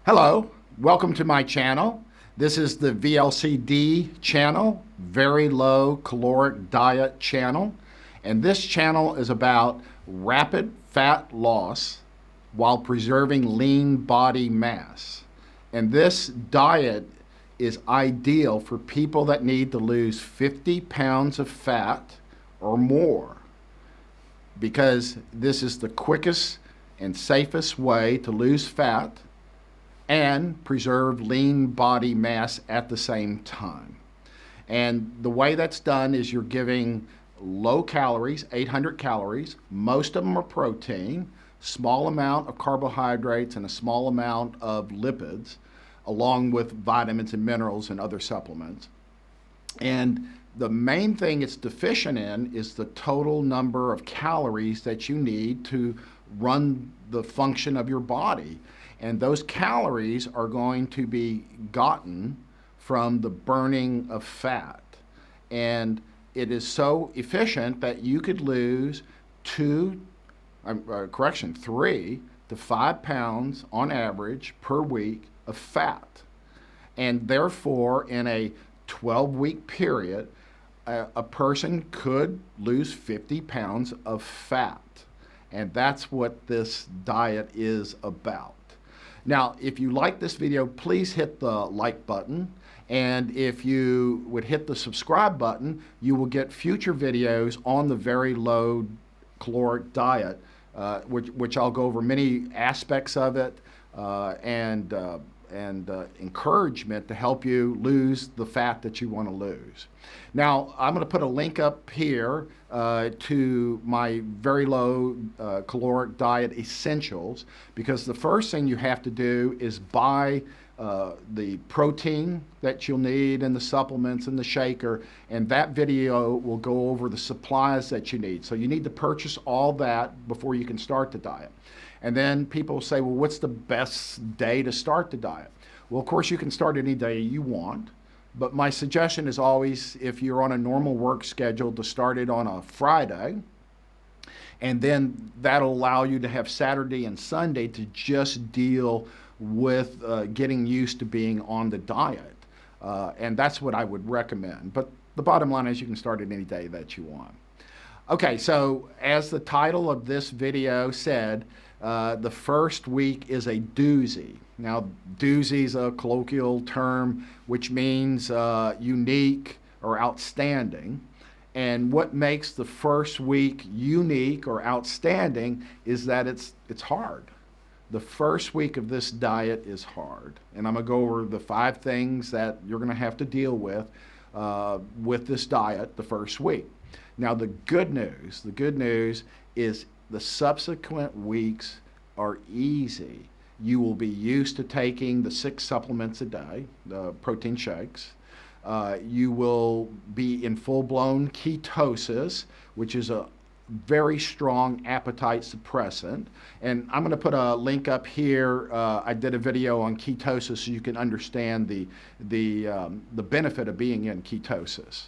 Hello, welcome to my channel. This is the VLCD channel, Very Low Caloric Diet channel. And this channel is about rapid fat loss while preserving lean body mass. And this diet is ideal for people that need to lose 50 pounds of fat or more, because this is the quickest and safest way to lose fat and preserve lean body mass at the same time. And the way that's done is you're giving low calories, 800 calories. Most of them are protein, small amount of carbohydrates, and a small amount of lipids, along with vitamins and minerals and other supplements. And the main thing it's deficient in is the total number of calories that you need to run the function of your body. And those calories are going to be gotten from the burning of fat. And it is so efficient that you could lose 3 to 5 pounds on average per week of fat. And therefore, in a 12-week period, a person could lose 50 pounds of fat. And that's what this diet is about. Now, if you like this video, please hit the like button. And if you would hit the subscribe button, you will get future videos on the Very Low Caloric Diet, which I'll go over many aspects of it and encouragement to help you lose the fat that you want to lose. Now, I'm going to put a link up here to my Very Low Caloric Diet Essentials, because the first thing you have to do is buy the protein that you'll need and the supplements and the shaker, and that video will go over the supplies that you need. So you need to purchase all that before you can start the diet. And then people say, well, what's the best day to start the diet? Well, of course, you can start any day you want, but my suggestion is always, if you're on a normal work schedule, to start it on a Friday, and then that'll allow you to have Saturday and Sunday to just deal with getting used to being on the diet. And that's what I would recommend. But the bottom line is you can start it any day that you want. Okay, so as the title of this video said, the first week is a doozy. Now, doozy is a colloquial term which means unique or outstanding. And what makes the first week unique or outstanding is that it's hard. The first week of this diet is hard. And I'm going to go over the 5 things that you're going to have to deal with this diet the first week. Now, the good news is the subsequent weeks are easy. You will be used to taking the 6 supplements a day, the protein shakes. You will be in full-blown ketosis, which is a very strong appetite suppressant. And I'm going to put a link up here. I did a video on ketosis so you can understand the benefit of being in ketosis.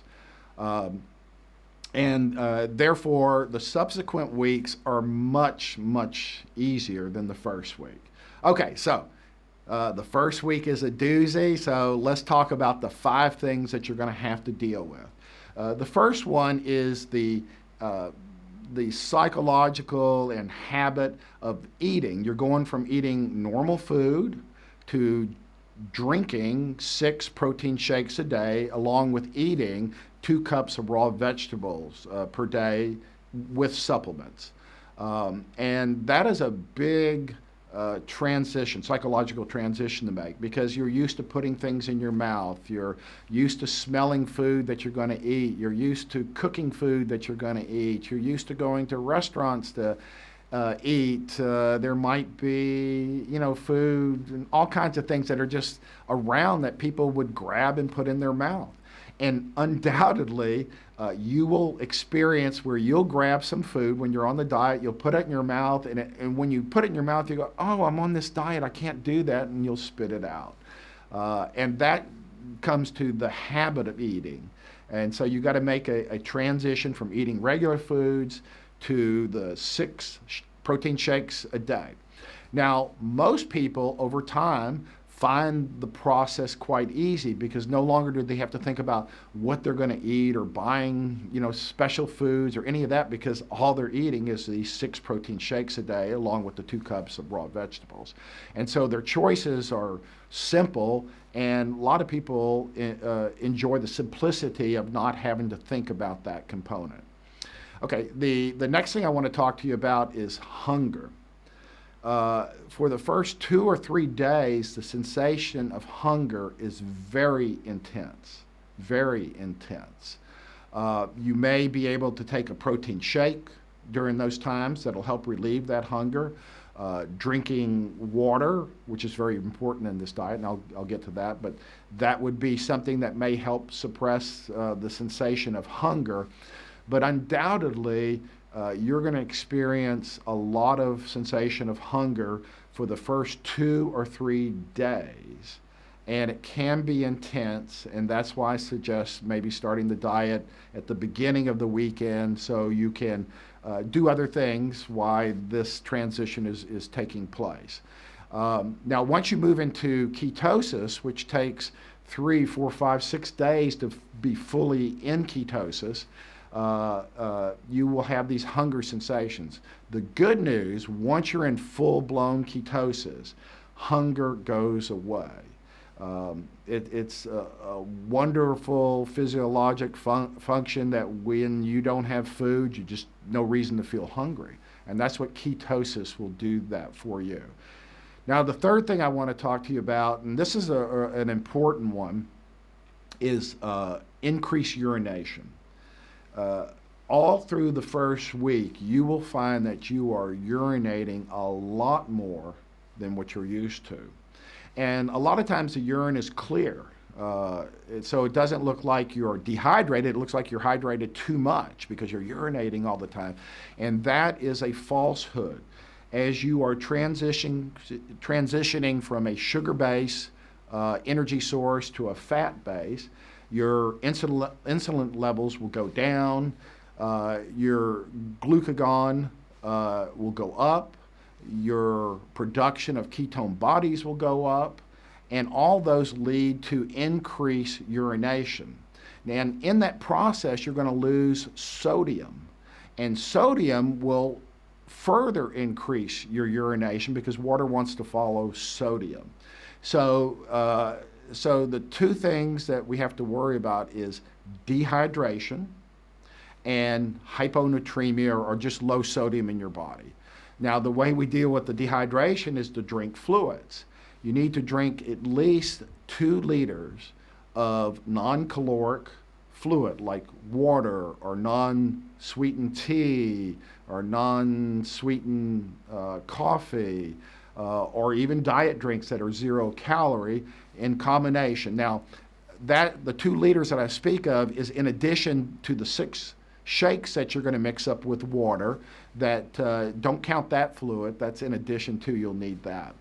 Therefore, the subsequent weeks are much, much easier than the first week. Okay, so the first week is a doozy, so let's talk about the 5 things that you're going to have to deal with. The first one is the psychological and habit of eating. You're going from eating normal food to drinking 6 protein shakes a day, along with eating 2 cups of raw vegetables per day with supplements. And that is a big psychological transition to make, because you're used to putting things in your mouth. You're used to smelling food that you're going to eat. You're used to cooking food that you're going to eat. You're used to going to restaurants to eat. There might be, food and all kinds of things that are just around that people would grab and put in their mouth. And undoubtedly, you will experience where you'll grab some food when you're on the diet, you'll put it in your mouth, and when you put it in your mouth, you go, oh, I'm on this diet, I can't do that, and you'll spit it out. And that comes to the habit of eating. And so you got to make a transition from eating regular foods to the 6 protein shakes a day. Now, most people over time find the process quite easy because no longer do they have to think about what they're going to eat or buying, special foods or any of that, because all they're eating is these 6 protein shakes a day along with the 2 cups of raw vegetables. And so their choices are simple, and a lot of people enjoy the simplicity of not having to think about that component. Okay, the next thing I want to talk to you about is hunger. For the first 2 or 3 days, the sensation of hunger is very intense, very intense. You may be able to take a protein shake during those times that'll help relieve that hunger. Drinking water, which is very important in this diet, and I'll get to that, but that would be something that may help suppress the sensation of hunger. But undoubtedly, you're going to experience a lot of sensation of hunger for the first 2 or 3 days. And it can be intense, and that's why I suggest maybe starting the diet at the beginning of the weekend so you can do other things while this transition is taking place. Now, once you move into ketosis, which takes 3, 4, 5, 6 days to be fully in ketosis, you will have these hunger sensations. The good news, once you're in full-blown ketosis, hunger goes away. It's a wonderful physiologic function that when you don't have food, you just no reason to feel hungry. And that's what ketosis will do that for you. Now, the third thing I want to talk to you about, and this is an important one, is increased urination. All through the first week, you will find that you are urinating a lot more than what you're used to. And a lot of times the urine is clear. So it doesn't look like you're dehydrated. It looks like you're hydrated too much because you're urinating all the time. And that is a falsehood. As you are transitioning from a sugar-based energy source to a fat base, your insulin levels will go down, your glucagon will go up, your production of ketone bodies will go up, and all those lead to increased urination. And in that process, you're going to lose sodium, and sodium will further increase your urination because water wants to follow sodium. So the 2 things that we have to worry about is dehydration and hyponatremia, or just low sodium in your body. Now, the way we deal with the dehydration is to drink fluids. You need to drink at least 2 liters of non-caloric fluid like water or non-sweetened tea or non-sweetened coffee or even diet drinks that are 0 calorie in combination. Now, the 2 liters that I speak of is in addition to the 6 shakes that you're going to mix up with water that don't count that fluid. That's in addition to, you'll need that.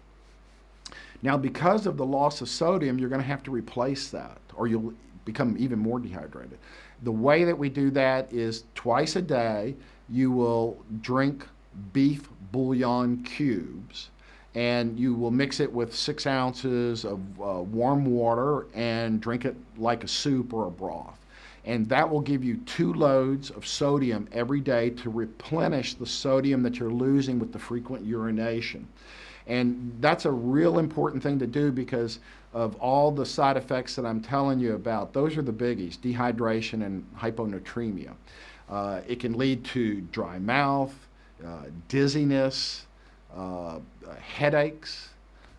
Now, because of the loss of sodium, you're going to have to replace that or you'll become even more dehydrated. The way that we do that is twice a day, you will drink beef bouillon cubes, and you will mix it with 6 ounces of warm water and drink it like a soup or a broth. And that will give you 2 loads of sodium every day to replenish the sodium that you're losing with the frequent urination. And that's a real important thing to do because of all the side effects that I'm telling you about. Those are the biggies, dehydration and hyponatremia. It can lead to dry mouth, dizziness, headaches,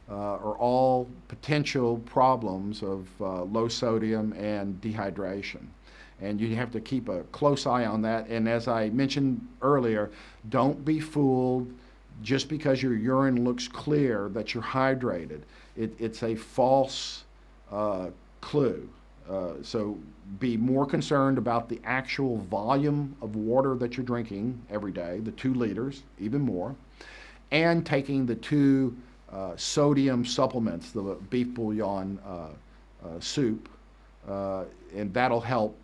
are all potential problems of low sodium and dehydration. And you have to keep a close eye on that. And as I mentioned earlier, don't be fooled just because your urine looks clear that you're hydrated. It's a false clue. So be more concerned about the actual volume of water that you're drinking every day, the 2 liters, even more, and taking the 2 sodium supplements, the beef bouillon soup, and that'll help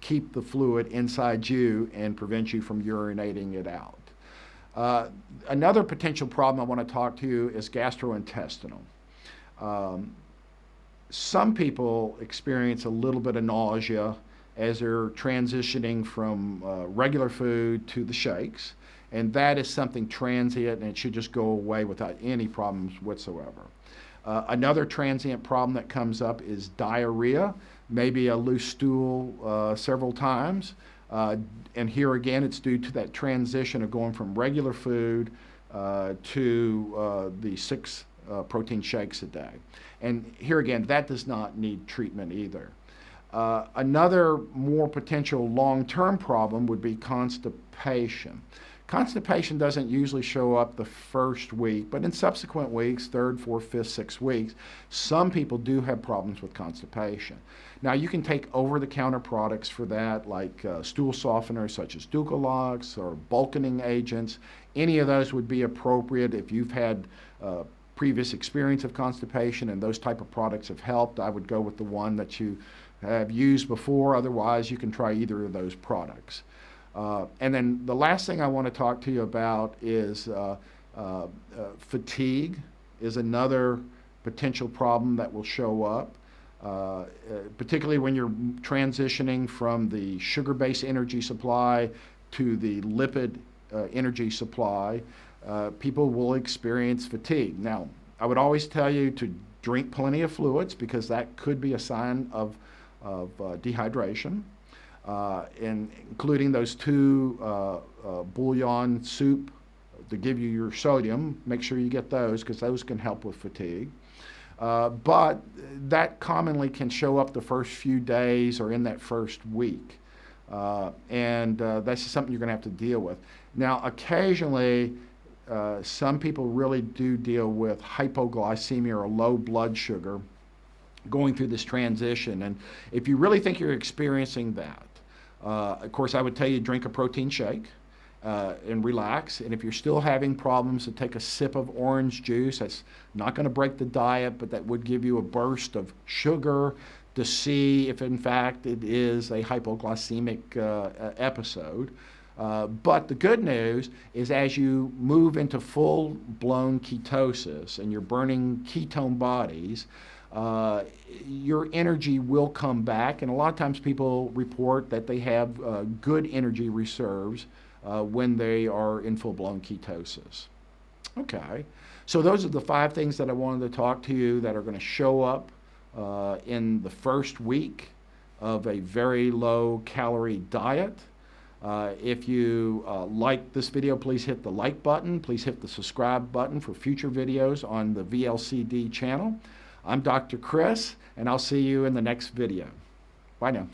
keep the fluid inside you and prevent you from urinating it out. Another potential problem I want to talk to you is gastrointestinal. Some people experience a little bit of nausea as they're transitioning from regular food to the shakes, and that is something transient and it should just go away without any problems whatsoever. Another transient problem that comes up is diarrhea, maybe a loose stool several times. And here again, it's due to that transition of going from regular food to the 6 protein shakes a day. And here again, that does not need treatment either. Another more potential long-term problem would be constipation. Constipation doesn't usually show up the first week, but in subsequent weeks, 3rd, 4th, 5th, 6th weeks, some people do have problems with constipation. Now, you can take over-the-counter products for that, like stool softeners such as Ducalox or bulking agents. Any of those would be appropriate if you've had previous experience of constipation and those type of products have helped. I would go with the one that you have used before. Otherwise, you can try either of those products. And then the last thing I want to talk to you about is fatigue is another potential problem that will show up, particularly when you're transitioning from the sugar-based energy supply to the lipid energy supply. People will experience fatigue. Now, I would always tell you to drink plenty of fluids because that could be a sign of dehydration. Including those 2 Bouillon Soup to give you your sodium. Make sure you get those because those can help with fatigue. But that commonly can show up the first few days or in that first week. And that's just something you're going to have to deal with. Now, occasionally, some people really do deal with hypoglycemia or low blood sugar going through this transition. And if you really think you're experiencing that, of course, I would tell you drink a protein shake and relax. And if you're still having problems, to take a sip of orange juice. That's not going to break the diet, but that would give you a burst of sugar to see if, in fact, it is a hypoglycemic episode. But the good news is as you move into full-blown ketosis and you're burning ketone bodies, your energy will come back, and a lot of times people report that they have good energy reserves when they are in full-blown ketosis. Okay, so those are the 5 things that I wanted to talk to you that are going to show up in the first week of a very low calorie diet. If you like this video, please hit the like button. Please hit the subscribe button for future videos on the VLCD channel. I'm Dr. Chris, and I'll see you in the next video. Bye now.